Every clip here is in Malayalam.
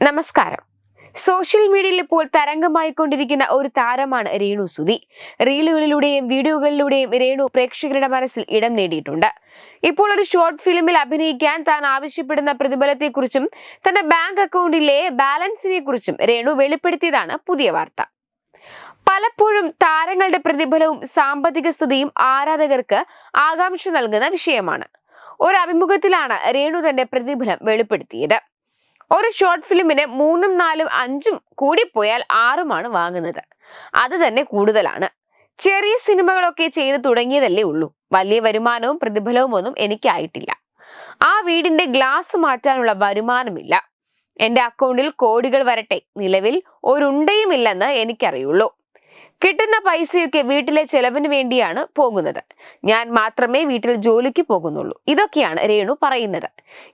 നമസ്കാരം. സോഷ്യൽ മീഡിയയിൽ ഇപ്പോൾ തരംഗമായിക്കൊണ്ടിരിക്കുന്ന ഒരു താരമാണ് രേണു സുധി. റീലുകളിലൂടെയും വീഡിയോകളിലൂടെയും രേണു പ്രേക്ഷകരുടെ മനസ്സിൽ ഇടം നേടിയിട്ടുണ്ട്. ഇപ്പോൾ ഒരു ഷോർട്ട് ഫിലിമിൽ അഭിനയിക്കാൻ താൻ ആവശ്യപ്പെടുന്ന പ്രതിഫലത്തെക്കുറിച്ചും തന്റെ ബാങ്ക് അക്കൗണ്ടിലെ ബാലൻസിനെ കുറിച്ചും രേണു വെളിപ്പെടുത്തിയതാണ് പുതിയ വാർത്ത. പലപ്പോഴും താരങ്ങളുടെ പ്രതിഫലവും സാമ്പത്തിക സ്ഥിതിയും ആരാധകർക്ക് ആകാംക്ഷ നൽകുന്ന വിഷയമാണ്. ഒരു അഭിമുഖത്തിലാണ് രേണു തന്റെ പ്രതിഫലം വെളിപ്പെടുത്തിയത്. ഒരു ഷോർട്ട് ഫിലിമിന് 3, 4, 5 കൂടിപ്പോയാൽ 6 വാങ്ങുന്നത്. അത് തന്നെ കൂടുതലാണ്. ചെറിയ സിനിമകളൊക്കെ ചെയ്തു തുടങ്ങിയതല്ലേ ഉള്ളൂ. വലിയ വരുമാനവും പ്രതിഫലവും ഒന്നും എനിക്കായിട്ടില്ല. ആ വീടിന്റെ ഗ്ലാസ് മാറ്റാനുള്ള വരുമാനമില്ല. എന്റെ അക്കൗണ്ടിൽ കോടികൾ വരട്ടെ, നിലവിൽ ഒരുണ്ടയുമില്ലെന്ന് എനിക്കറിയുള്ളൂ. കിട്ടുന്ന പൈസയൊക്കെ വീട്ടിലെ ചെലവിന് വേണ്ടിയാണ് പോകുന്നത്. ഞാൻ മാത്രമേ വീട്ടിൽ ജോലിക്ക് പോകുന്നുള്ളൂ. ഇതൊക്കെയാണ് രേണു പറയുന്നത്.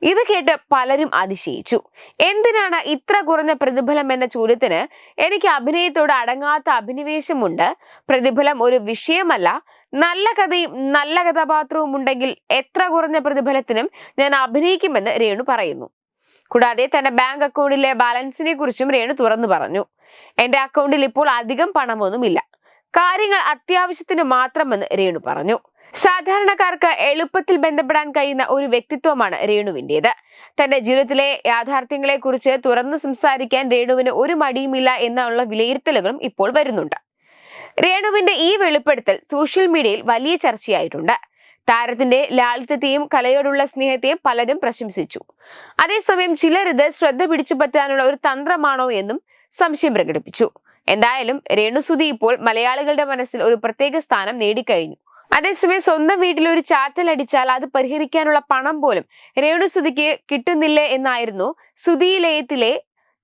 ഇത് കേട്ട് പലരും അതിശയിച്ചു. എന്തിനാണ് ഇത്ര കുറഞ്ഞ പ്രതിഫലം എന്ന ചോദ്യത്തിന് എനിക്ക് അഭിനയത്തോട് അടങ്ങാത്ത അഭിനിവേശമുണ്ട്. പ്രതിഫലം ഒരു വിഷയമല്ല. നല്ല കഥയും നല്ല കഥാപാത്രവും ഉണ്ടെങ്കിൽ എത്ര കുറഞ്ഞ പ്രതിഫലത്തിനും ഞാൻ അഭിനയിക്കുമെന്ന് രേണു പറയുന്നു. കൂടാതെ തന്റെ ബാങ്ക് അക്കൗണ്ടിലെ ബാലൻസിനെ കുറിച്ചും രേണു തുറന്നു പറഞ്ഞു. എന്റെ അക്കൗണ്ടിൽ ഇപ്പോൾ അധികം പണമൊന്നുമില്ല. കാര്യങ്ങൾ അത്യാവശ്യത്തിന് മാത്രമെന്ന് രേണു പറഞ്ഞു. സാധാരണക്കാർക്ക് എളുപ്പത്തിൽ ബന്ധപ്പെടാൻ കഴിയുന്ന ഒരു വ്യക്തിത്വമാണ് രേണുവിന്റേത്. തന്റെ ജീവിതത്തിലെ യാഥാർത്ഥ്യങ്ങളെ കുറിച്ച് തുറന്നു സംസാരിക്കാൻ രേണുവിന് ഒരു മടിയുമില്ല എന്നുള്ള വിലയിരുത്തലുകളും ഇപ്പോൾ വരുന്നുണ്ട്. രേണുവിന്റെ ഈ വെളിപ്പെടുത്തൽ സോഷ്യൽ മീഡിയയിൽ വലിയ ചർച്ചയായിട്ടുണ്ട്. താരത്തിന്റെ ലാളിത്യത്തെയും കലയോടുള്ള സ്നേഹത്തെയും പലരും പ്രശംസിച്ചു. അതേസമയം ചിലർ ഇത് ശ്രദ്ധ പിടിച്ചു പറ്റാനുള്ള ഒരു തന്ത്രമാണോ എന്നും സംശയം പ്രകടിപ്പിച്ചു. എന്തായാലും രേണു സുധി ഇപ്പോൾ മലയാളികളുടെ മനസ്സിൽ ഒരു പ്രത്യേക സ്ഥാനം നേടിക്കഴിഞ്ഞു. അതേസമയം സ്വന്തം വീട്ടിൽ ഒരു ചാറ്റൽ അടിച്ചാൽ അത് പരിഹരിക്കാനുള്ള പണം പോലും രേണു സുധിക്ക് കിട്ടുന്നില്ല എന്നായിരുന്നു സുധിയിലയത്തിലെ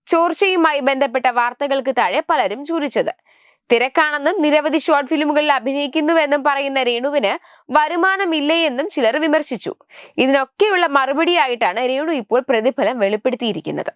ചോർച്ചയുമായി ബന്ധപ്പെട്ട വാർത്തകൾക്ക് താഴെ പലരും ചൂരിച്ചത്. തിരക്കാണെന്നും നിരവധി ഷോർട്ട് ഫിലിമുകളിൽ അഭിനയിക്കുന്നുവെന്നും പറയുന്ന രേണുവിന് വരുമാനമില്ലേ എന്നും ചിലർ വിമർശിച്ചു. ഇതിനൊക്കെയുള്ള മറുപടിയായിട്ടാണ് രേണു ഇപ്പോൾ പ്രതിഫലം വെളിപ്പെടുത്തിയിരിക്കുന്നത്.